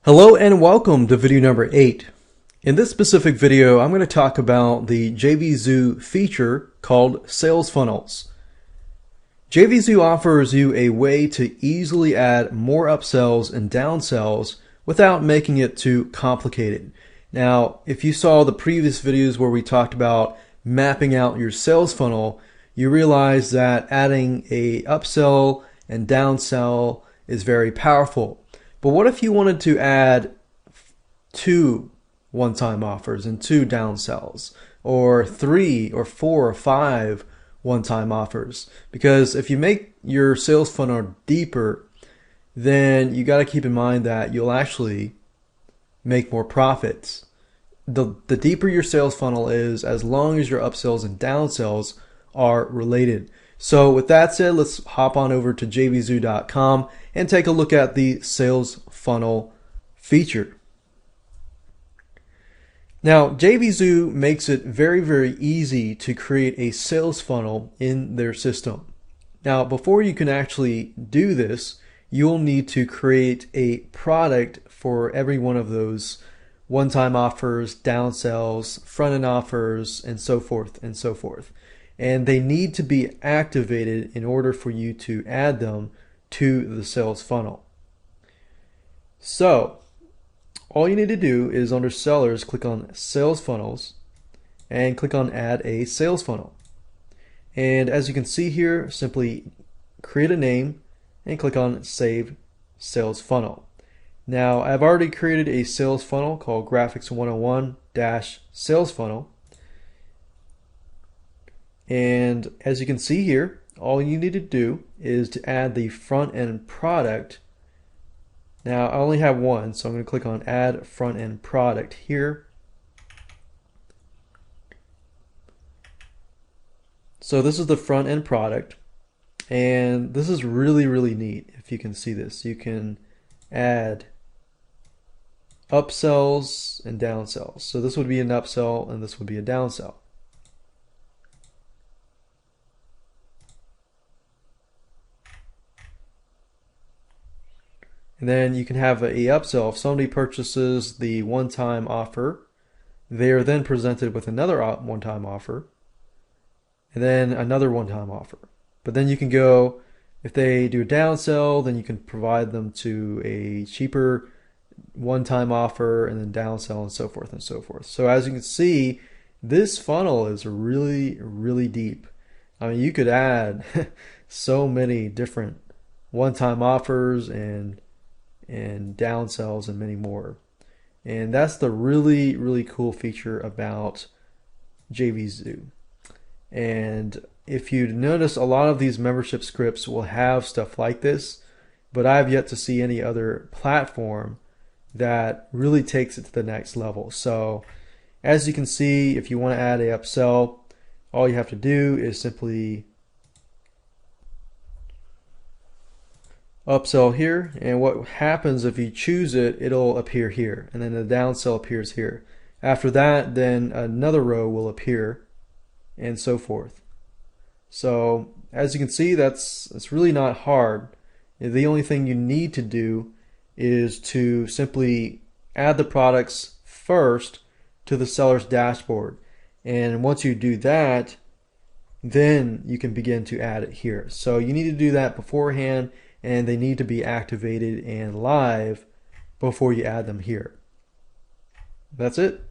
Hello and welcome to video number 8. In this specific video, I'm going to talk about the JVZoo feature called Sales Funnels. JVZoo offers you a way to easily add more upsells and downsells without making it too complicated. Now, if you saw the previous videos where we talked about mapping out your sales funnel, you realize that adding a upsell and downsell is very powerful. But what if you wanted to add 2 one-time offers and 2 downsells, or 3 or 4 or 5 one-time offers? Because if you make your sales funnel deeper, then you got to keep in mind that you'll actually make more profits. The deeper your sales funnel is, as long as your upsells and downsells are related. So with that said, let's hop on over to JVZoo.com and take a look at the sales funnel feature. Now, JVZoo makes it very easy to create a sales funnel in their system. Now, before you can actually do this, you'll need to create a product for every one of those one-time offers, downsells, front-end offers, and so forth and so forth. And they need to be activated in order for you to add them to the sales funnel. So all you need to do is under sellers, click on sales funnels and click on add a sales funnel. And as you can see here, simply create a name and click on save sales funnel. Now I've already created a sales funnel called Graphics 101-Sales Funnel. And as you can see here, all you need to do is to add the front end product. Now I only have one, so I'm going to click on add front end product here. So this is the front end product, and this is really neat. If you can see this, you can add upsells and downsells. So this would be an upsell and this would be a downsell. And then you can have a upsell. If somebody purchases the one-time offer, they are then presented with another one-time offer, and then another one-time offer. But then you can go, if they do a downsell, then you can provide them to a cheaper one-time offer, and then downsell, and so forth and so forth. So as you can see, this funnel is really deep. I mean, you could add so many different one-time offers and downsells and many more. And that's the really cool feature about JVZoo. And if you notice, a lot of these membership scripts will have stuff like this, but I've yet to see any other platform that really takes it to the next level. So as you can see, if you want to add a upsell, all you have to do is simply upsell here, and what happens if you choose it, it'll appear here, and then the downsell appears here. After that, then another row will appear, and so forth. So as you can see, it's really not hard. The only thing you need to do is to simply add the products first to the seller's dashboard, and once you do that, then you can begin to add it here. So you need to do that beforehand, and they need to be activated and live before you add them here. That's it.